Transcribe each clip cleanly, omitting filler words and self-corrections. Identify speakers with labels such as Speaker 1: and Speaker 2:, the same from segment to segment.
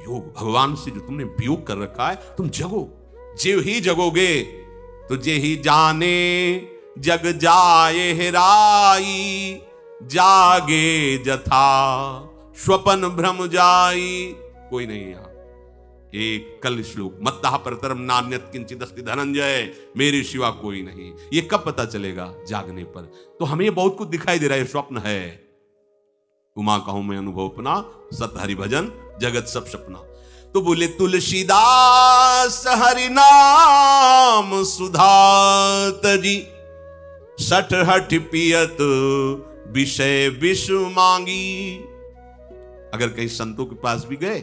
Speaker 1: वियोग, भगवान से जो तुमने वियोग कर रखा है, तुम जगो। जे ही जगोगे तो जे ही जाने जग जाए हेराई, जागे जथा स्वपन भ्रम जाई। कोई नहीं यहाँ। एक कल श्लोक, मत्तः परतरम नान्यत् किंचित् अस्ति धनंजय, मेरे सिवा कोई नहीं। ये कब पता चलेगा? जागने पर। तो हमें बहुत कुछ दिखाई दे रहा है, स्वप्न है। उमा कहूं मैं अनुभव अपना, सत हरि भजन जगत सब सपना। तो बोले तुलसीदास हरि नाम सुधा तजी, सठ हठ पियत विषय विष मांगी। अगर कहीं संतों के पास भी गए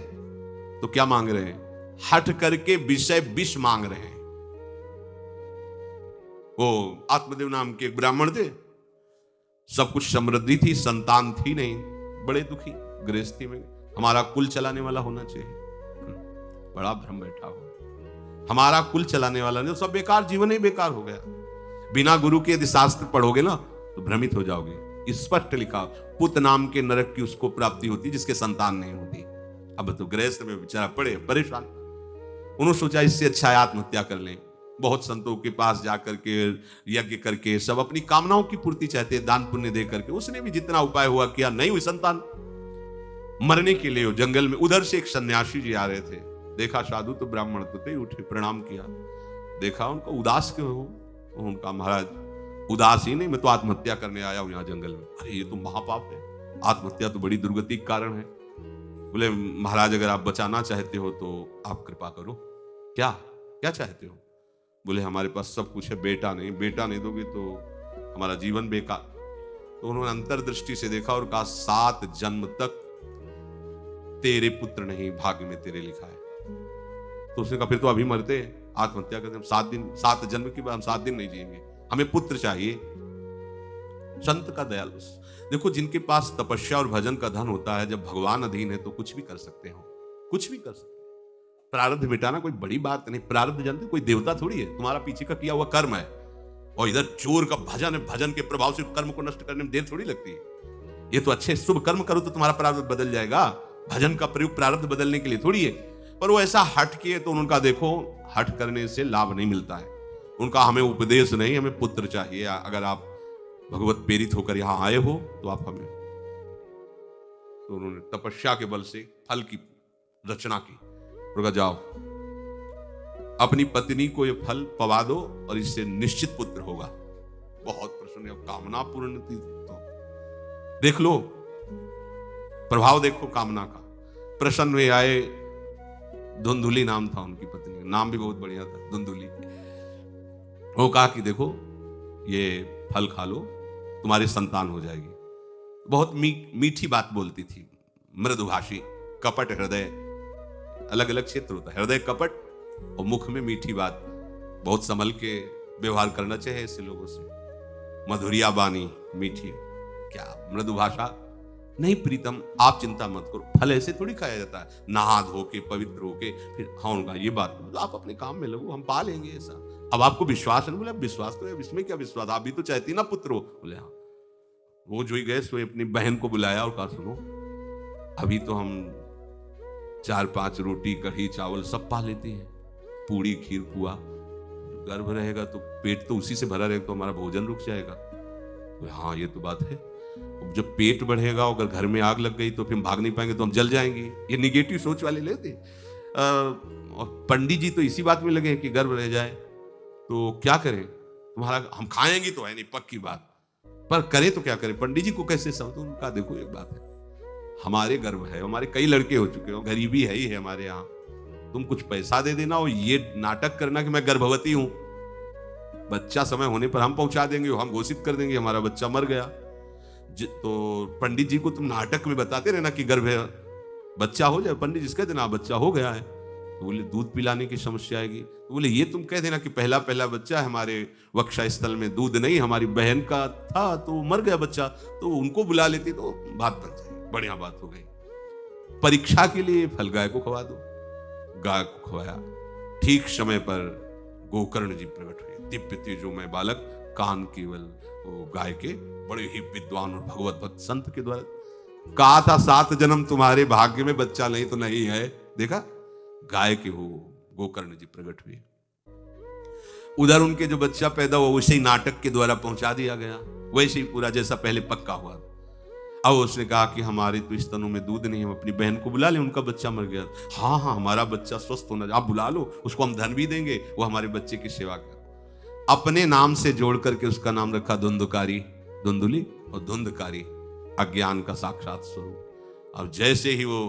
Speaker 1: तो क्या मांग रहे हैं? हठ करके विषय विष मांग रहे हैं। वो आत्मदेव नाम के एक ब्राह्मण थे, सब कुछ समृद्धि थी, संतान थी नहीं, बड़े दुखी गृहस्थी में। हमारा कुल चलाने वाला होना चाहिए। बड़ा भ्रम बैठा हो, हमारा कुल चलाने वाला नहीं, सब बेकार, जीवन ही बेकार हो गया। बिना गुरु के यदि शास्त्र पढ़ोगे ना तो भ्रमित हो जाओगे। स्पष्ट लिखा, पुत नाम के नरक की उसको प्राप्ति होती जिसके संतान नहीं होती। अब तो गृहस्थ में बेचारा पड़े परेशान। उन्होंने सोचा इससे अच्छा है आत्महत्या कर लें। बहुत संतों के पास जाकर के यज्ञ करके सब अपनी कामनाओं की पूर्ति चाहते, दान पुण्य दे करके। उसने भी जितना उपाय हुआ किया, नहीं हुई संतान। मरने के लिए जंगल में उधर से एक सन्यासी जी आ रहे थे। देखा साधु तो ब्राह्मण तो थे, उठे प्रणाम किया। देखा उनको उदास क्यों हो? उनका महाराज उदास ही नहीं, मैं तो आत्महत्या करने आया हूं यहाँ जंगल में। अरे ये तो महापाप है, आत्महत्या तो बड़ी दुर्गति का कारण है। बोले महाराज अगर आप बचाना चाहते हो तो आप कृपा करो। क्या क्या चाहते हो? बोले हमारे पास सब कुछ है, बेटा नहीं, बेटा नहीं दोगे तो हमारा जीवन बेकार। तो उन्होंने अंतर्दृष्टि से देखा और कहा 7 जन्म तक तेरे पुत्र नहीं भाग्य में तेरे लिखा है। तो उसने कहा फिर तो अभी मरते, आत्महत्या करते, हम 7 जन्म की बात, हम 7 दिन नहीं जिएंगे, हमें पुत्र चाहिए। संत का दयालु। देखो जिनके पास तपस्या और भजन का धन होता है, जब भगवान अधीन है तो कुछ भी कर सकते हो, कुछ भी कर सकते हैं। प्रारब्ध मिटाना कोई बड़ी बात नहीं। प्रारब्ध जानते कोई देवता थोड़ी है, तुम्हारा पीछे का किया हुआ कर्म है। और इधर चोर का भजन है, भजन के प्रभाव से कर्म को नष्ट करने में देर थोड़ी लगती है। ये तो अच्छे शुभ कर्म करो तो तुम्हारा प्रारब्ध बदल जाएगा। भजन का प्रयोग प्रारब्ध बदलने के लिए थोड़ी है। पर वो ऐसा हट किए तो उनका देखो, हट करने से लाभ नहीं मिलता है। उनका हमें उपदेश नहीं, हमें पुत्र चाहिए। अगर आप भगवत प्रेरित होकर यहां आए हो तो आप हमें। तो उन्होंने तपस्या के बल से फल की रचना की। उनका जाओ अपनी पत्नी को ये फल पवा दो और इससे निश्चित पुत्र होगा। बहुत प्रसन्न, कामना पूर्ण थी। तो देख लो प्रभाव, देखो कामना का। प्रसन्न हुए आए। धुंधुली नाम था उनकी पत्नी, नाम भी बहुत बढ़िया था, धुंधुली। वो कहा कि देखो ये फल खा लो, तुम्हारी संतान हो जाएगी। बहुत मीठी बात बोलती थी, मृदुभाषी, कपट हृदय। अलग अलग क्षेत्र होता है, हृदय कपट और मुख में मीठी बात। बहुत संभल के व्यवहार करना चाहिए ऐसे लोगों से। मधुरिया बानी, मीठी, क्या मृदुभाषा। नहीं प्रीतम, आप चिंता मत करो, फल ऐसे थोड़ी खाया जाता है, नहा धो के पवित्र होके फिर। हाँ उनका ये बात, आप अपने काम में लगो, हम पा लेंगे ऐसा। अब आपको विश्वास है? बोले विश्वास तो है, इसमें क्या विश्वास, आप भी तो चाहती ना पुत्र हो। बोले हाँ। वो जो ही गए सो अपनी बहन को बुलाया और कहा सुनो, अभी तो हम 4-5 रोटी कढ़ी चावल सब पा लेते हैं, पूड़ी खीर पुआ। गर्भ रहेगा तो पेट तो उसी से भरा रहेगा, तो हमारा भोजन रुक जाएगा। बोले हाँ ये तो बात है। जब पेट बढ़ेगा, अगर घर में आग लग गई तो फिर हम भाग नहीं पाएंगे, तो हम जल जाएंगे। ये निगेटिव सोच वाले लेते। और पंडित जी तो इसी बात में लगे कि गर्भ रह जाए तो क्या करें, तुम्हारा हम खाएंगे तो है नहीं, पक्की बात, पर करें तो क्या करें। पंडित जी को कैसे समझो? उनका देखो एक बात है, हमारे गर्भ है, हमारे कई लड़के हो चुके हो, गरीबी है ही है हमारे यहाँ। तुम कुछ पैसा दे देना और ये नाटक करना कि मैं गर्भवती हूं, बच्चा समय होने पर हम पहुंचा देंगे, हम घोषित कर देंगे हमारा बच्चा मर गया। तो पंडित जी को तुम नाटक में बताते रहना कि गर्भ है, बच्चा हो जाए। पंडित जी कह देना बच्चा हो गया है, तो बोले दूध पिलाने की समस्या आएगी। तो बोले ये तुम कह देना कि पहला बच्चा है, हमारे वक्षा स्थल में दूध नहीं, हमारी बहन का था तो मर गया बच्चा, तो उनको बुला लेती तो बात बन जाएगी, बढ़िया बात हो गई। परीक्षा के लिए फल गाय को खवा दो। गाय को खवाया, ठीक समय पर गोकर्ण जी प्रकट हुए, दिव्य तेजो में बालक, कान केवल वो गाय के, बड़े ही विद्वान और भगवत भक्त संत के द्वारा। कहा था 7 जन्म तुम्हारे भाग्य में, बच्चा नहीं तो नहीं है, देखा, गाय के हो गोकर्ण जी प्रकट हुए। उधर उनके जो बच्चा पैदा हुआ उसे ही नाटक के द्वारा पहुंचा दिया गया, वैसे ही पूरा जैसा पहले पक्का हुआ। अब उसने कहा कि हमारे तो स्तनों में दूध नहीं, हम अपनी बहन को बुला लें, उनका बच्चा मर गया। हाँ हाँ, हमारा बच्चा स्वस्थ होना, आप बुला लो, उसको हम धन भी देंगे, वो हमारे बच्चे की सेवा कर। अपने नाम से जोड़ करके उसका नाम रखा धुंधकारी, धुंधुली, और धुंधकारी अज्ञान का साक्षात स्वरूप। अब जैसे ही वो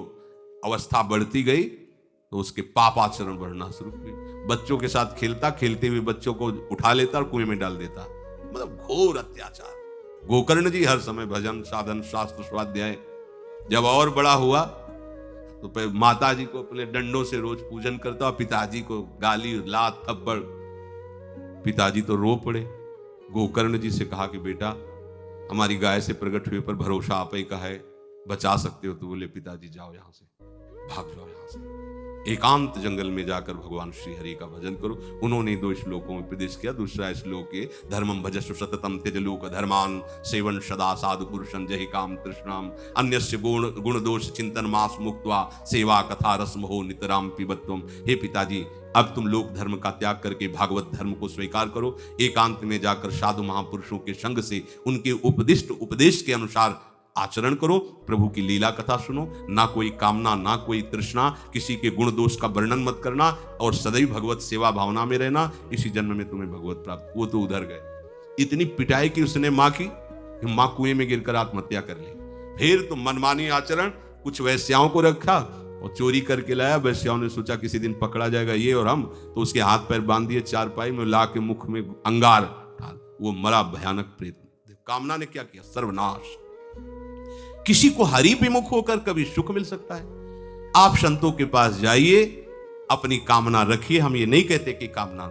Speaker 1: अवस्था बढ़ती गई तो उसके पापाचरण बढ़ना शुरू हुए। बच्चों के साथ खेलता, खेलते हुए बच्चों को उठा लेता और कुएं में डाल देता, मतलब घोर अत्याचार। गोकर्ण जी हर समय भजन साधन शास्त्र स्वाध्याय। जब और बड़ा हुआ तो माता जी को अपने डंडों से रोज पूजन करता और पिताजी को गाली लात थप्पड़। पिताजी तो रो पड़े। गोकर्ण जी से कहा कि बेटा हमारी गाय से प्रकट हुए पर भरोसा आप ही का है, बचा सकते हो। तो बोले पिताजी जाओ यहां से, भाग जाओ यहां से, एकांत जंगल में जाकर भगवान श्री हरि का भजन करो। उन्होंने 2 श्लोकों में उपदेश किया। दूसरा श्लोक है धर्मम भजस्व सततम त्यज लोक धर्मान सेवन सदा साधु पुरुषं जहि काम तृष्णाम अन्यस्य गुण दोष चिंतन मास मुक्त्वा सेवा कथा रसम हो नितराम पिबत्वम। हे पिताजी, अब तुम लोक धर्म का त्याग करके भागवत धर्म को स्वीकार करो। एकांत में जाकर साधु महापुरुषों के संग से उनके उपदिष्ट उपदेश के अनुसार आचरण करो। प्रभु की लीला कथा सुनो, ना कोई कामना ना कोई तृष्णा, किसी के गुण दोष का वर्णन मत करना और सदैव भगवत सेवा भावना में रहना। इसी जन्म में तुम्हें भगवत प्राप्त। वो तो उधर गए। इतनी पिटाई की उसने मां की कि मां कुएं में गिरकर आत्महत्या कर ली। फिर तो मनमानी आचरण, कुछ वैश्याओं को रखा और चोरी करके लाया। वैश्याओं ने सोचा किसी दिन पकड़ा जाएगा ये और हम, तो उसके हाथ पैर बांध दिए चारपाई में, ला के मुख में अंगार डाल, वो मरा भयानक प्रेत। कामना ने क्या किया? सर्वनाश। किसी को हरि विमुख होकर कभी सुख मिल सकता है? आप संतों के पास जाइए, अपनी कामना रखिए। हम ये नहीं कहते कि कामना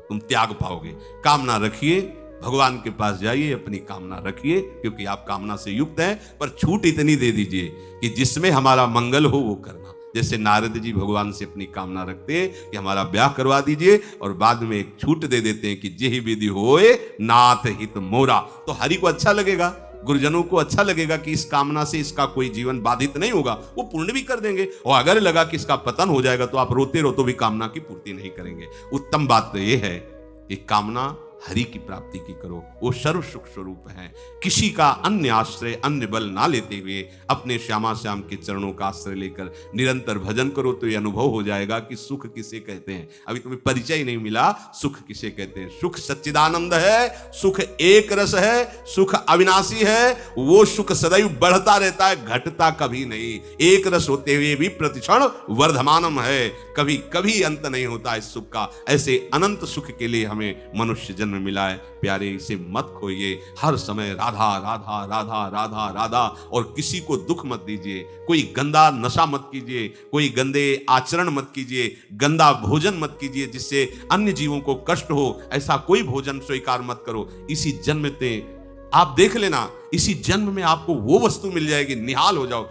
Speaker 1: तुम त्याग पाओगे, कामना रखिए। भगवान के पास जाइए, अपनी कामना रखिए, क्योंकि आप कामना से युक्त हैं। पर छूट इतनी दे दीजिए कि जिसमें हमारा मंगल हो वो करना। जैसे नारद जी भगवान से अपनी कामना रखते हैं कि हमारा ब्याह करवा दीजिए, और बाद में एक छूट दे देते हैं कि जेहि विधि होए नाथ हित मोरा। तो हरि को अच्छा लगेगा, गुरुजनों को अच्छा लगेगा कि इस कामना से इसका कोई जीवन बाधित नहीं होगा, वो पूर्ण भी कर देंगे। और अगर लगा कि इसका पतन हो जाएगा तो आप रोते रहो तो भी कामना की पूर्ति नहीं करेंगे। उत्तम बात तो ये है कि कामना हरि की प्राप्ति की करो, वो सर्व सुख स्वरूप है। किसी का अन्य आश्रय अन्य बल ना लेते हुए अपने श्यामा श्याम के चरणों का आश्रय लेकर निरंतर भजन करो तो ये अनुभव हो जाएगा कि सुख किसे कहते हैं। अभी तुम्हें परिचय ही नहीं मिला, सुख किसे कहते हैं। सुख सच्चिदानंद है, सुख एक रस है, सुख अविनाशी है। वो सुख सदैव बढ़ता रहता है, घटता कभी नहीं। एक रस होते हुए भी प्रतिक्षण वर्धमानम है, कभी कभी अंत नहीं होता इस सुख का। ऐसे अनंत सुख के लिए हमें मनुष्य जन्म मिला है। प्यारे, इसे मत खोइए। हर समय राधा राधा राधा राधा राधा, और किसी को दुख मत दीजिए। कोई गंदा नशा मत कीजिए, कोई गंदे आचरण मत कीजिए, गंदा भोजन मत कीजिए जिससे अन्य जीवों को कष्ट हो। ऐसा कोई भोजन स्वीकार मत करो। इसी जन्म में आप देख लेना, इसी जन्म में आपको वो वस्तु मिल जाएगी, निहाल हो जाओ।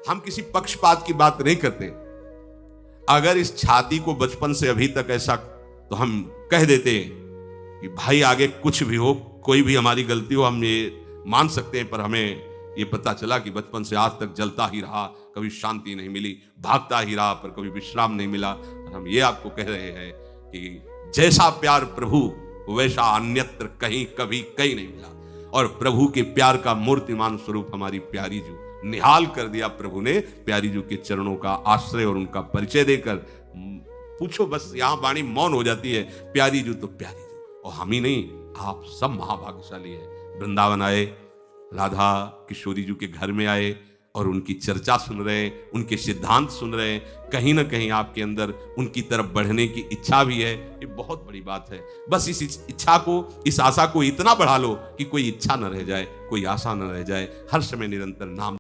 Speaker 1: हम किसी पक्षपात की बात नहीं करते। अगर इस छाती को बचपन से अभी तक ऐसा, तो हम कह देते कि भाई आगे कुछ भी हो, कोई भी हमारी गलती हो, हम ये मान सकते हैं। पर हमें ये पता चला कि बचपन से आज तक जलता ही रहा, कभी शांति नहीं मिली, भागता ही रहा पर कभी विश्राम नहीं मिला। और हम ये आपको कह रहे हैं कि जैसा प्यार प्रभु वैसा अन्यत्र कहीं कभी कहीं नहीं मिला। और प्रभु के प्यार का मूर्तिमान स्वरूप हमारी प्यारी जू, निहाल कर दिया प्रभु ने। प्यारी जू के चरणों का आश्रय और उनका परिचय देकर पूछो, बस यहां वाणी मौन हो जाती है। प्यारी जू तो प्यारी जू, और हम ही नहीं, आप सब महाभाग्यशाली है। वृंदावन आए, राधा किशोरी जी के घर में आए और उनकी चर्चा सुन रहे हैं, उनके सिद्धांत सुन रहे हैं। कहीं ना कहीं आपके अंदर उनकी तरफ बढ़ने की इच्छा भी है। ये बहुत बड़ी बात है। बस इस इच्छा को, इस आशा को इतना बढ़ा लो कि कोई इच्छा न रह जाए, कोई आशा न रह जाए। हर समय निरंतर नाम